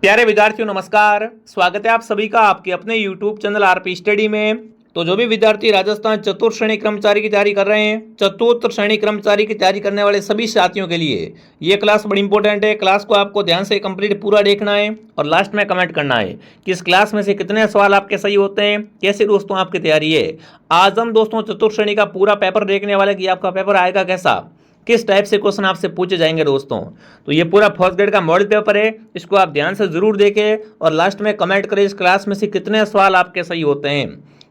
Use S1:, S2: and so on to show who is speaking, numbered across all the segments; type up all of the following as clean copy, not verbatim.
S1: प्यारे विद्यार्थियों नमस्कार। स्वागत है आप सभी का आपके अपने YouTube चैनल आरपी स्टडी में। तो जो भी विद्यार्थी राजस्थान चतुर्थ श्रेणी कर्मचारी की तैयारी कर रहे हैं, चतुर्थ श्रेणी कर्मचारी की तैयारी करने वाले सभी साथियों के लिए ये क्लास बड़ी इंपॉर्टेंट है। क्लास को आपको ध्यान से कंप्लीट पूरा देखना है और लास्ट में कमेंट करना है कि इस क्लास में से कितने सवाल आपके सही होते हैं, कैसे दोस्तों आपकी तैयारी है। आज हम दोस्तों चतुर्थ श्रेणी का पूरा पेपर देखने वाले कि आपका पेपर आएगा कैसा, किस टाइप से क्वेश्चन आपसे पूछे जाएंगे दोस्तों। तो ये पूरा फर्स्ट ग्रेड का मॉडल पेपर है, इसको आप ध्यान से जरूर देखें और लास्ट में कमेंट करें इस क्लास में से कितने सवाल आपके सही होते हैं।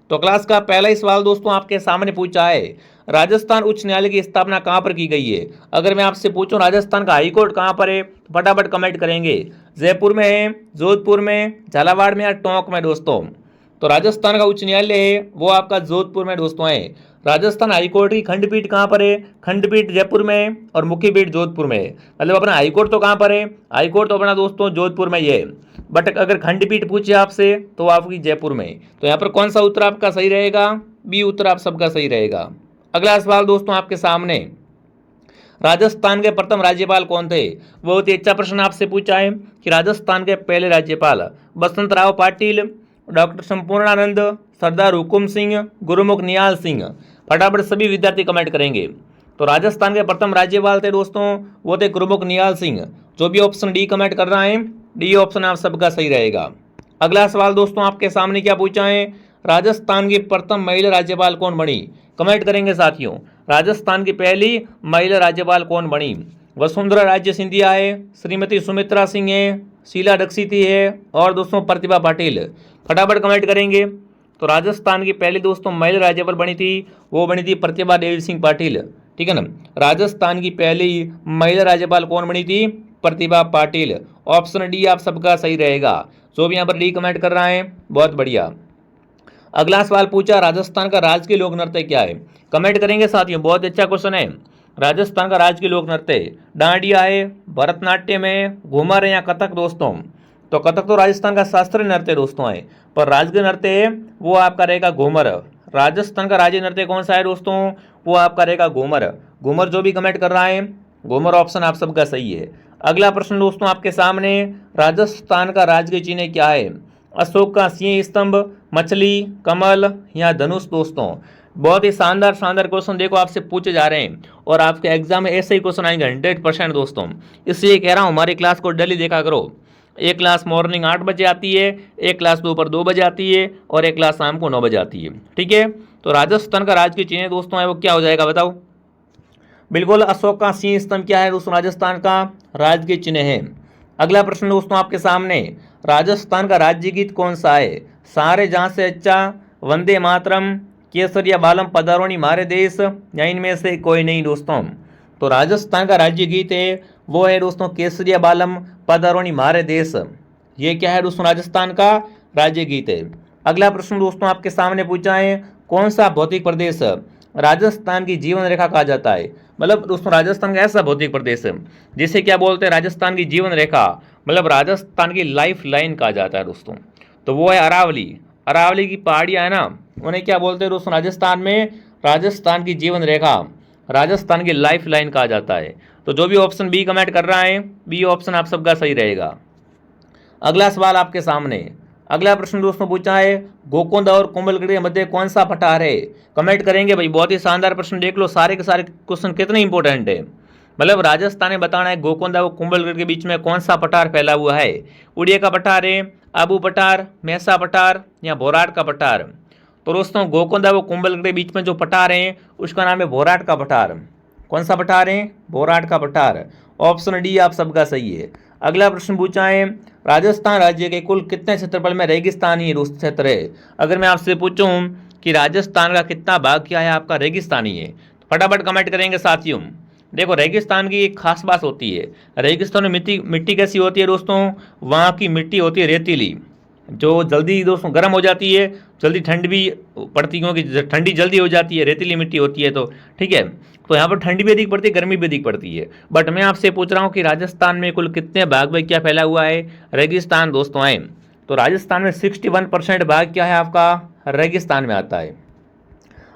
S1: तो क्लास का पहला ही सवाल दोस्तों आपके सामने पूछा है, राजस्थान उच्च न्यायालय की स्थापना कहाँ पर की गई है। अगर मैं आपसे पूछूं राजस्थान का हाईकोर्ट कहाँ पर है, फटाफट कमेंट करेंगे। जयपुर में है, जोधपुर में, झालावाड़ में या टोंक में दोस्तों। तो राजस्थान का उच्च न्यायालय है वो आपका जोधपुर में दोस्तों है। राजस्थान हाईकोर्ट की खंडपीठ कहाँ पर है, खंडपीठ जयपुर में और मुख्य पीठ जोधपुर में है। मतलब अपना हाईकोर्ट तो कहाँ पर है, हाईकोर्ट तो अपना दोस्तों जोधपुर में ही है, बट अगर खंडपीठ पूछे आपसे तो आपकी जयपुर में। तो यहाँ पर कौन सा उत्तर आपका सही रहेगा, बी उत्तर आप सबका सही रहेगा। अगला सवाल दोस्तों आपके सामने, राजस्थान के प्रथम राज्यपाल कौन थे। बहुत ही अच्छा प्रश्न आपसे पूछा है कि राजस्थान के पहले राज्यपाल बसंत राव पाटिल, डॉक्टर संपूर्णानंद, सरदार हुकुम सिंह, गुरुमुख निहाल सिंह। फटाफट सभी विद्यार्थी कमेंट करेंगे। तो राजस्थान के प्रथम राज्यपाल थे दोस्तों वो थे गुरुमुख निहाल सिंह। जो भी ऑप्शन डी कमेंट कर रहा है, डी ऑप्शन आप सबका सही रहेगा। अगला सवाल दोस्तों आपके सामने क्या पूछा है, राजस्थान की प्रथम महिला राज्यपाल कौन बनी। कमेंट करेंगे साथियों, राजस्थान की पहली महिला राज्यपाल कौन बनी। वसुंधरा राजे सिंधिया है, श्रीमती सुमित्रा सिंह है, शीला दीक्षित है और दोस्तों प्रतिभा पाटिल। फटाफट कमेंट करेंगे। तो राजस्थान की पहली दोस्तों महिला राज्यपाल बनी थी वो बनी थी प्रतिभा देवी सिंह पाटिल, ठीक है ना। राजस्थान की पहली महिला राज्यपाल कौन बनी थी, प्रतिभा पाटिल। ऑप्शन डी आप सबका सही रहेगा। जो भी यहाँ पर डी कमेंट कर रहा है बहुत बढ़िया। अगला सवाल पूछा, राजस्थान का राजकीय लोक नृत्य क्या है। कमेंट करेंगे साथियों, बहुत अच्छा क्वेश्चन है। राजस्थान का राजकीय लोक नृत्य डांडिया है, भरतनाट्यम है, घूमर है या कथक दोस्तों। तो कथक तो राजस्थान का शास्त्रीय नृत्य दोस्तों है, पर राजकीय नृत्य है वो आपका रहेगा घूमर। राजस्थान का राज्य नृत्य कौन सा है दोस्तों, वो आपका रहेगा घूमर। घूमर जो भी कमेंट कर रहा है घूमर ऑप्शन आप सबका सही है। अगला प्रश्न दोस्तों आपके सामने, राजस्थान का राजकीय चिन्ह क्या है। अशोक का सिंह स्तंभ, मछली, कमल या धनुष दोस्तों। बहुत ही शानदार शानदार क्वेश्चन देखो आपसे पूछे जा रहे हैं और आपके एग्जाम में ऐसे ही क्वेश्चन आएंगे 100% दोस्तों। इसलिए कह रहा हूँ हमारी क्लास को डेली देखा करो। एक क्लास मॉर्निंग 8 बजे आती है, एक क्लास दोपहर 2 बजे आती है और एक क्लास शाम को 9 बजे आती है, ठीक है। तो राजस्थान का राजकीय चिन्ह दोस्तों है वो क्या हो जाएगा बताओ। बिल्कुल अशोक का सिंह स्तंभ क्या है दोस्तों, राजस्थान का राजकीय चिन्ह है। अगला प्रश्न दोस्तों आपके सामने, राजस्थान का राज्य गीत कौन सा है। सारे जहां से अच्छा, वंदे मातरम, केसरिया बालम पधारोनी मारे देश या इनमें से कोई नहीं दोस्तों। तो राजस्थान का राज्य गीत है वो है दोस्तों केसरिया बालम पधारोनी मारे देश। ये क्या है दोस्तों, राजस्थान का राज्य गीत है। अगला प्रश्न दोस्तों आपके सामने पूछा है, कौन सा भौतिक प्रदेश राजस्थान की जीवन रेखा कहा जाता है। मतलब दोस्तों राजस्थान का ऐसा भौतिक प्रदेश है जिसे क्या बोलते हैं, राजस्थान की जीवन रेखा, मतलब राजस्थान की लाइफ लाइन कहा जाता है दोस्तों। तो वो है अरावली। अरावली की पहाड़ियाँ है ना, उन्हें क्या बोलते हैं दोस्तों राजस्थान में, राजस्थान की जीवन रेखा, राजस्थान की लाइफ लाइन कहा जाता है। तो जो भी ऑप्शन बी कमेंट कर रहा है, बी ऑप्शन आप सबका सही रहेगा। अगला सवाल आपके सामने, अगला प्रश्न दोस्तों पूछा है, गोकुंद और कुंभलगढ़ के मध्य कौन सा पठार है। कमेंट करेंगे भाई, बहुत ही शानदार प्रश्न देख लो, सारे के सारे क्वेश्चन कितने इंपॉर्टेंट है। मतलब राजस्थान में बताना है गोकुंद और कुंभलगढ़ के बीच में कौन सा पठार फैला हुआ है। उड़िया का पठार है, आबू पठार, मेसा पठार या भोराट का पठार। तो दोस्तों गोकुंद और कुंभलगढ़ के बीच में जो पठार है उसका नाम है भोराट का पठार। कौन सा पठार है, भोराट का पठार। ऑप्शन डी आप सबका सही है। अगला प्रश्न पूछा है, राजस्थान राज्य के कुल कितने क्षेत्रफल में रेगिस्तानी क्षेत्र है। अगर मैं आपसे पूछूं कि राजस्थान का कितना भाग क्या है आपका रेगिस्तानी है, तो फटाफट कमेंट करेंगे साथियों। देखो रेगिस्तान की एक खास बात होती है, रेगिस्तान में मिट्टी कैसी होती है दोस्तों, वहाँ की मिट्टी होती है रेतीली, जो जल्दी दोस्तों गर्म हो जाती है, जल्दी ठंड भी पड़ती है क्योंकि ठंडी जल्दी हो जाती है, रेतीली मिट्टी होती है। तो ठीक है, तो यहाँ पर ठंडी भी अधिक पड़ती है, गर्मी भी अधिक पड़ती है। बट मैं आपसे पूछ रहा हूँ कि राजस्थान में कुल कितने भाग में क्या फैला हुआ है, रेगिस्तान दोस्तों है। तो राजस्थान में 61% भाग क्या है आपका, रेगिस्तान में आता है।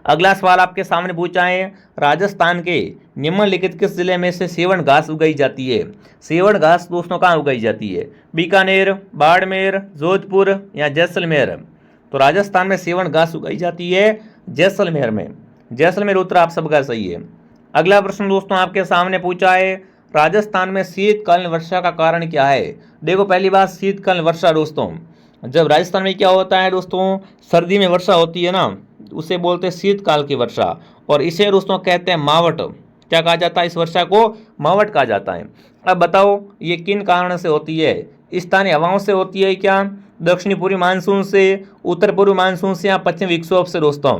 S1: अगला सवाल आपके सामने पूछा है, राजस्थान के निम्नलिखित किस जिले में से सेवण घास उगाई जाती है? सेवण घास दोस्तों कहाँ उगाई जाती है? बीकानेर, बाड़मेर, जोधपुर या जैसलमेर? तो राजस्थान में सेवण घास उगाई जाती है जैसलमेर में। जैसलमेर उत्तर आप सबका सही है। अगला प्रश्न दोस्तों आपके सामने पूछा है, राजस्थान में शीतकालीन वर्षा का कारण क्या है? देखो पहली बात, शीतकालीन वर्षा दोस्तों, जब राजस्थान में क्या होता है दोस्तों, सर्दी में वर्षा होती है ना, उसे बोलते हैं शीतकाल की वर्षा, और इसे दोस्तों कहते हैं मावट। क्या कहा जाता है? इस वर्षा को मावट कहा जाता है। अब बताओ ये किन कारण से होती है? स्थानीय हवाओं से होती है क्या, दक्षिणी पूर्वी मानसून से, उत्तर पूर्वी मानसून से, या पश्चिमी विक्षोभ से दोस्तों?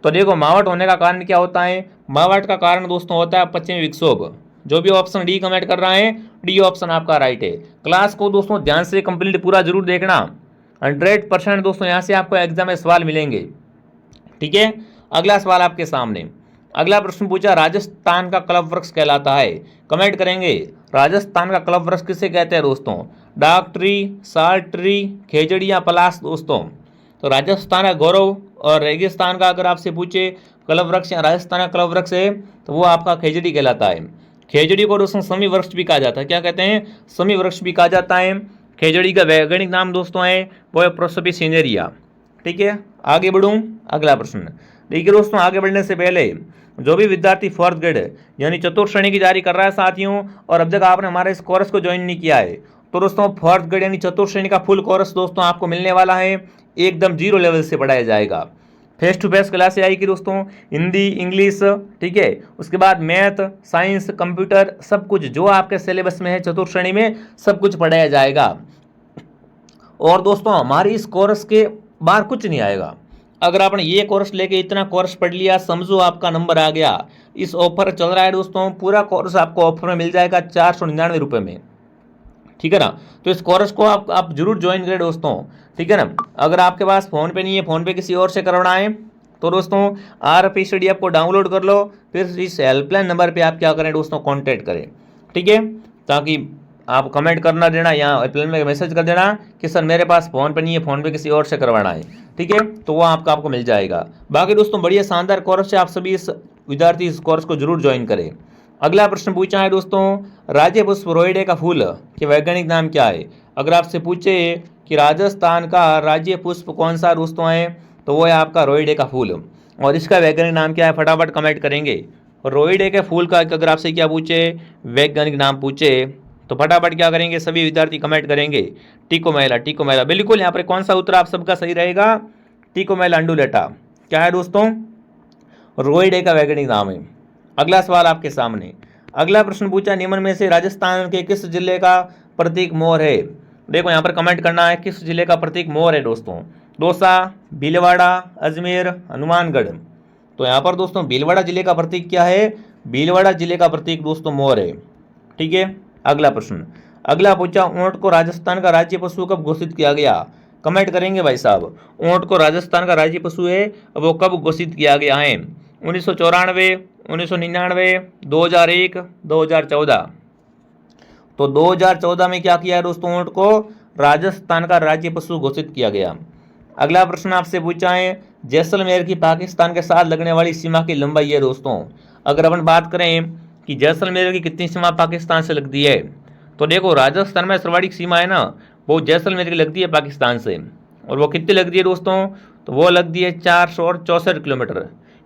S1: तो देखो मावट होने का कारण क्या होता है? मावट का कारण दोस्तों होता है पश्चिमी विक्षोभ। जो भी ऑप्शन डी कमेंट कर रहा है, डी ऑप्शन आपका राइट है। क्लास को दोस्तों ध्यान से कंप्लीट पूरा जरूर देखना, 100% दोस्तों यहाँ से आपको एग्जाम में सवाल मिलेंगे, ठीक है। अगला सवाल आपके सामने, अगला प्रश्न पूछा, राजस्थान का क्लब वृक्ष कहलाता है? कमेंट करेंगे राजस्थान का क्लब वृक्ष किसे कहते हैं दोस्तों? डाक ट्री, साल ट्री, खेजड़ी या पलास दोस्तों? तो राजस्थान का गौरव और रेगिस्तान का अगर आपसे पूछे क्लब वृक्ष या राजस्थान का क्लब वृक्ष है, तो वो आपका खेजड़ी कहलाता है। खेजड़ी को दोस्तों समी वृक्ष भी कहा जाता है। क्या कहते हैं? समी वृक्ष भी कहा जाता है। खेजड़ी का वैज्ञानिक नाम दोस्तों है वो है प्रोसोपिस सिनेरिया, ठीक है। आगे बढ़ूं, अगला प्रश्न देखिए दोस्तों, आगे बढ़ने से पहले जो भी विद्यार्थी फोर्थ ग्रेड यानी चतुर्थ श्रेणी की तैयारी कर रहा है साथियों, और अब तक आपने हमारे इस कोर्स को ज्वाइन नहीं किया है, तो दोस्तों फोर्थ ग्रेड यानी चतुर्थ श्रेणी का फुल कोर्स दोस्तों आपको मिलने वाला है। एकदम 0 लेवल से पढ़ाया जाएगा। फेस टू फेस क्लासे आएगी दोस्तों, हिंदी, इंग्लिश, ठीक है, उसके बाद मैथ, साइंस, कंप्यूटर, सब कुछ जो आपके सिलेबस में है चतुर्थ श्रेणी में सब कुछ पढ़ाया जाएगा। और दोस्तों हमारी इस कोर्स के बाहर कुछ नहीं आएगा। अगर आपने ये कोर्स लेके इतना कोर्स पढ़ लिया, समझो आपका नंबर आ गया। इस ऑफर चल रहा है दोस्तों, पूरा कोर्स आपको ऑफर में मिल जाएगा 499 रुपये में, ठीक है ना। तो इस कोर्स को आप जरूर ज्वाइन करें दोस्तों, ठीक है ना। अगर आपके पास फ़ोन पे नहीं है, फ़ोन पे किसी और से करवाना है, तो दोस्तों RP स्टडी ऐप को डाउनलोड कर लो, फिर इस हेल्पलाइन नंबर पे आप क्या करें दोस्तों, कॉन्टैक्ट करें, ठीक है। ताकि आप कमेंट करना देना या हेल्पलाइन में मैसेज कर देना कि सर मेरे पास फ़ोन पे नहीं है, फ़ोन पे किसी और से करवाना है, ठीक है, तो वो आपको मिल जाएगा। बाकी दोस्तों बढ़िया शानदार कोर्स है, आप सभी इस विद्यार्थी इस कोर्स को जरूर ज्वाइन करें। अगला प्रश्न पूछा है दोस्तों, राज्य पुष्प रोइडे का फूल के वैज्ञानिक नाम क्या है? अगर आपसे पूछे कि राजस्थान का राज्य पुष्प कौन सा दोस्तों है, तो वो है आपका रोइडे का फूल। और इसका वैज्ञानिक नाम क्या है? फटाफट कमेंट करेंगे। रोइडे के फूल का अगर आपसे क्या पूछे, वैज्ञानिक नाम पूछे, तो फटाफट क्या करेंगे सभी विद्यार्थी कमेंट करेंगे, टिकोमेला। टिकोमेला बिल्कुल, यहाँ पर कौन सा उत्तर आप सबका सही रहेगा? टिकोमेला अंडुलेटा। क्या है दोस्तों? रोइडे का वैज्ञानिक नाम है। अगला सवाल आपके सामने, अगला प्रश्न पूछा, निम्न में से राजस्थान के किस जिले का प्रतीक मोर है? देखो यहाँ पर कमेंट करना है किस जिले का प्रतीक मोर है दोस्तों। दौसा, भीलवाड़ा, अजमेर, हनुमानगढ़। तो यहाँ पर दोस्तों भीलवाड़ा जिले का प्रतीक क्या है? भीलवाड़ा जिले का प्रतीक दोस्तों मोर है, ठीक है। अगला प्रश्न, अगला पूछा, ऊंट को राजस्थान का राज्य पशु कब घोषित किया गया? कमेंट करेंगे भाई साहब, ऊंट को राजस्थान का राज्य पशु है वो कब घोषित किया गया है? 1994, 1999, 2001, 2014। तो 2014 में क्या किया है दोस्तों? ऊंट को राजस्थान का राज्य पशु घोषित किया गया। अगला प्रश्न आपसे पूछा है, जैसलमेर की पाकिस्तान के साथ लगने वाली सीमा की लंबाई है दोस्तों। अगर अपन बात करें कि जैसलमेर की कितनी सीमा पाकिस्तान से लगती है, तो देखो राजस्थान में सर्वाधिक सीमा है ना, वो जैसलमेर की लगती है पाकिस्तान से। और वो कितनी लगती है दोस्तों? तो वो लगती है 464 किलोमीटर।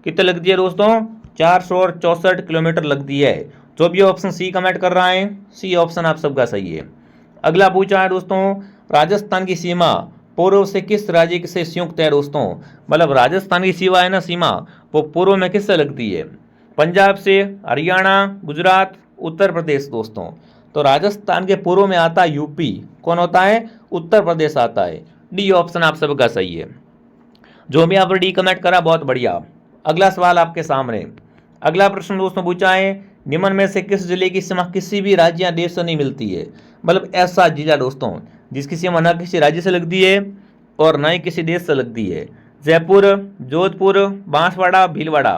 S1: कितने लगती है दोस्तों? 464 किलोमीटर लगती है। जो भी ऑप्शन सी कमेंट कर रहा है, सी ऑप्शन आप सबका सही है। अगला पूछा है दोस्तों, राजस्थान की सीमा पूर्व से किस राज्य से संयुक्त है दोस्तों? मतलब राजस्थान की सीमा है ना, सीमा वो पूर्व में किससे लगती है? पंजाब से, हरियाणा, गुजरात, उत्तर प्रदेश दोस्तों। तो राजस्थान के पूर्व में आता है यूपी। कौन होता है? उत्तर प्रदेश आता है। डी ऑप्शन आप सबका सही है। जो भी आप डी कमेंट करा बहुत बढ़िया। अगला सवाल आपके सामने, अगला प्रश्न दोस्तों पूछा है, निम्न में से किस जिले की सीमा किसी भी राज्य या देश से नहीं मिलती है? मतलब ऐसा जिला दोस्तों जिसकी सीमा न किसी राज्य से लगती है और न ही किसी देश से लगती है। जयपुर, जोधपुर, बांसवाड़ा, भीलवाड़ा।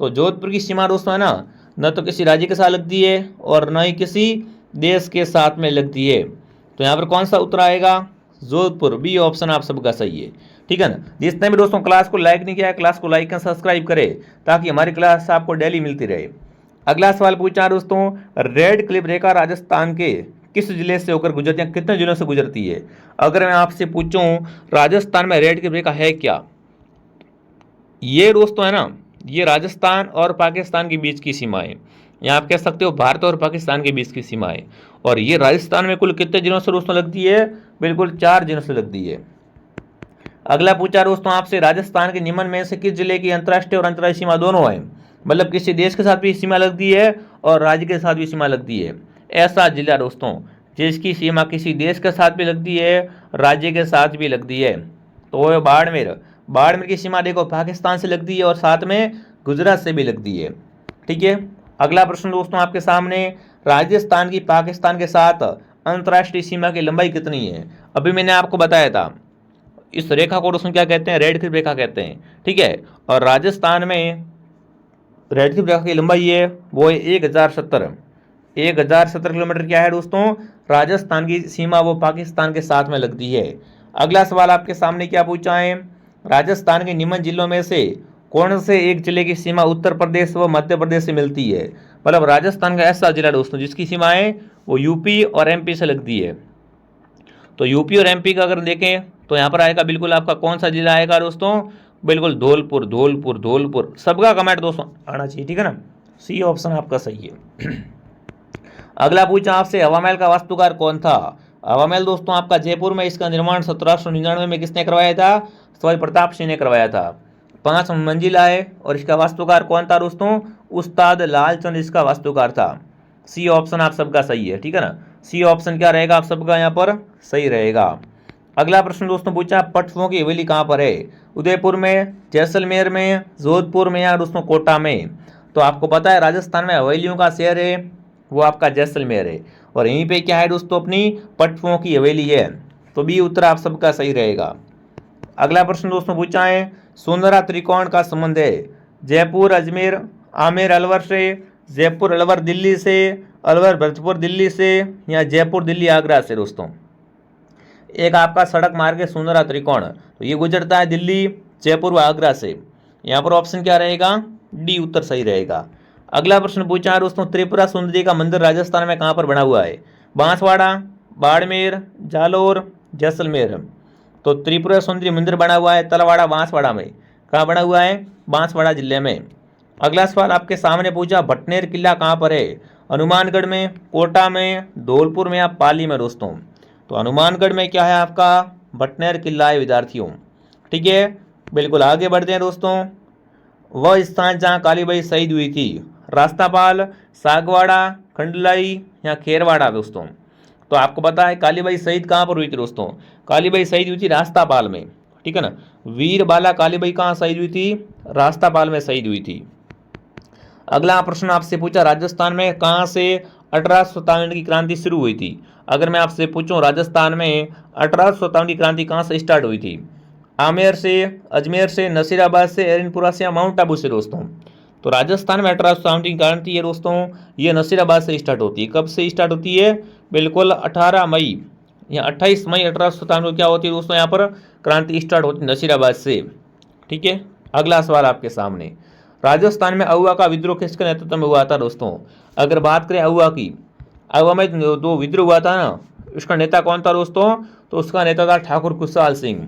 S1: तो जोधपुर की सीमा दोस्तों है ना, न तो किसी राज्य के साथ लगती है और न ही किसी देश के साथ में लगती है। तो यहाँ पर कौन सा उत्तर आएगा? जोधपुर। बी ऑप्शन आप सबका सही है, ठीक है ना। जिसने भी दोस्तों क्लास को लाइक नहीं किया है, क्लास को लाइक एंड सब्सक्राइब करें ताकि हमारी क्लास आपको डेली मिलती रहे। अगला सवाल पूछा दोस्तों, रेड क्लिफ रेखा राजस्थान के किस जिले से होकर गुजरती है, कितने जिलों से गुजरती है? अगर मैं आपसे पूछूं राजस्थान में रेड क्लिफ रेखा है क्या, ये दोस्तों है ना, ये राजस्थान और पाकिस्तान के बीच की सीमा है, या आप कह सकते हो भारत और पाकिस्तान के बीच की सीमा है। और ये राजस्थान में कुल कितने जिलों से दोस्तों लगती है? बिल्कुल 4 जिलों से लगती है। अगला पूछा दोस्तों आपसे, राजस्थान के निम्न में से किस जिले की अंतर्राष्ट्रीय और अंतर्राष्ट्रीय सीमा दोनों है? मतलब किसी देश के साथ भी सीमा लगती है और राज्य के साथ भी सीमा लगती है। ऐसा जिला दोस्तों जिसकी सीमा किसी देश के साथ भी लगती है, राज्य के साथ भी लगती है, तो वो बाड़मेर। बाड़मेर की सीमा देखो पाकिस्तान से लगती है और साथ में गुजरात से भी लगती है। ठीक है। अगला प्रश्न दोस्तों आपके सामने, राजस्थान की पाकिस्तान के साथ अंतर्राष्ट्रीय सीमा की लंबाई कितनी है? अभी मैंने आपको बताया था इस रेखा को दोस्तों क्या कहते हैं? रेड क्लिफ रेखा कहते हैं। ठीक है। और राजस्थान में रेड क्लिफ रेखा की लंबाई है वो है 1070 किलोमीटर। क्या है दोस्तों? राजस्थान की सीमा वो पाकिस्तान के साथ में लगती है। अगला सवाल आपके सामने क्या पूछा है, राजस्थान के निम्न जिलों में से कौन से एक जिले की सीमा उत्तर प्रदेश व मध्य प्रदेश से मिलती है? मतलब राजस्थान का ऐसा जिला दोस्तों जिसकी सीमाएं वो यूपी और एमपी से लगती है। तो यूपी और एमपी का अगर देखें तो यहाँ पर आएगा बिल्कुल आपका कौन सा जिला आएगा दोस्तों? बिल्कुल धौलपुर, धौलपुर, धौलपुर। सबका कमेंट दोस्तों आना चाहिए, ठीक है ना। सी ऑप्शन आपका सही है। अगला पूछा आपसे, हवा महल का वास्तुकार कौन था? हवा महल दोस्तों आपका जयपुर में, इसका निर्माण 1799 में किसने करवाया था? सवाई प्रताप सिंह ने करवाया था। 5 मंजिला है और इसका वास्तुकार कौन था दोस्तों? उस्ताद लालचंद इसका वास्तुकार था। सी ऑप्शन आप सबका सही है, ठीक है ना। सी ऑप्शन क्या रहेगा आप सबका यहाँ पर सही रहेगा। अगला प्रश्न दोस्तों पूछा, पटवों की हवेली कहाँ पर है? उदयपुर में, जैसलमेर में, जोधपुर में या दोस्तों कोटा में? तो आपको पता है राजस्थान में हवेलियों का शहर है वो आपका जैसलमेर है, और यहीं पे क्या है दोस्तों अपनी पटवों की हवेली है। तो बी उत्तर आप सबका सही रहेगा। अगला प्रश्न दोस्तों पूछा है, सुंदरा त्रिकोण का संबंध है जयपुर अजमेर आमेर अलवर से, जयपुर अलवर दिल्ली से, अलवर भरतपुर दिल्ली से, या जयपुर दिल्ली आगरा से? दोस्तों एक आपका सड़क मार्ग है सुंदरा त्रिकोण, तो ये गुजरता है दिल्ली, जयपुर व आगरा से। यहाँ पर ऑप्शन क्या रहेगा? डी उत्तर सही रहेगा। अगला प्रश्न पूछा है दोस्तों, त्रिपुरा सुंदरी का मंदिर राजस्थान में कहाँ पर बना हुआ है? बांसवाड़ा, बाड़मेर, जालोर, जैसलमेर? तो त्रिपुरा सुंदरी मंदिर बना हुआ है तलवाड़ा बांसवाड़ा में। कहाँ बना हुआ है? बांसवाड़ा जिले में। अगला सवाल आपके सामने पूछा, भटनेर किला कहाँ पर है? हनुमानगढ़ में, कोटा में, धौलपुर में या पाली में? दोस्तों तो हनुमानगढ़ में क्या है आपका भटनेर किला है विद्यार्थियों। ठीक है, बिल्कुल आगे बढ़ते हैं दोस्तों। वह स्थान जहाँ कालीबाई शहीद हुई थी, रास्तापाल, सागवाड़ा, खंडलाई या खेरवाड़ा? दोस्तों तो आपको पता है कालीबाई शहीद कहाँ पर हुई थी? दोस्तों कालीबाई शहीद हुई थी रास्तापाल में, ठीक है ना। वीर बाला कालीबाई कहाँ शहीद हुई थी? रास्तापाल में शहीद हुई थी। अगला प्रश्न आपसे पूछा, राजस्थान में कहाँ से 1857 की क्रांति शुरू हुई थी? अगर मैं आपसे पूछूं राजस्थान में 1857 की क्रांति कहाँ से स्टार्ट हुई थी? आमेर से, अजमेर से, नसीराबाद से, एरनपुरा से या माउंट आबू से? दोस्तों तो राजस्थान में 1857 की क्रांति है दोस्तों ये नसीराबाद से स्टार्ट होती है। कब से स्टार्ट होती है? बिल्कुल 18 मई या 28 मई 1857 को क्या होती है दोस्तों यहाँ पर क्रांति स्टार्ट होती है नसीराबाद से। ठीक है। अगला सवाल आपके सामने, राजस्थान में अहुआ का विद्रोह किसके नेतृत्व में हुआ था? दोस्तों अगर बात करें अहुआ की, अहुआ में जो विद्रोह हुआ था ना, उसका नेता कौन था दोस्तों? तो उसका नेता था ठाकुर खुशहाल सिंह।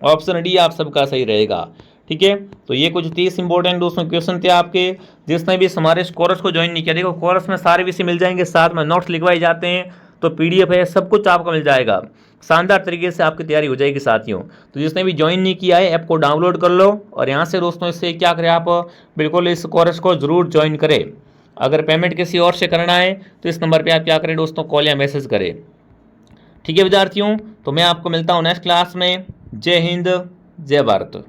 S1: ऑप्शन डी आप सबका सही रहेगा। ठीक है, तो ये कुछ 30 इंपॉर्टेंट दोस्तों क्वेश्चन थे आपके। जिसने भी हमारे कोर्स को ज्वाइन नहीं किया, देखो कोर्स में सारे विषय मिल जाएंगे, साथ में नोट्स लिखवाए जाते हैं, तो पीडीएफ है, सब कुछ आपको मिल जाएगा। शानदार तरीके से आपकी तैयारी हो जाएगी साथियों। तो जिसने भी ज्वाइन नहीं किया है ऐप को डाउनलोड कर लो, और यहाँ से दोस्तों इससे क्या करें आप बिल्कुल इस कोर्स को जरूर ज्वाइन करें। अगर पेमेंट किसी और से करना है तो इस नंबर पे आप क्या करें दोस्तों, कॉल या मैसेज करें। ठीक है विद्यार्थियों, तो मैं आपको मिलता हूँ नेक्स्ट क्लास में। जय हिंद, जय भारत।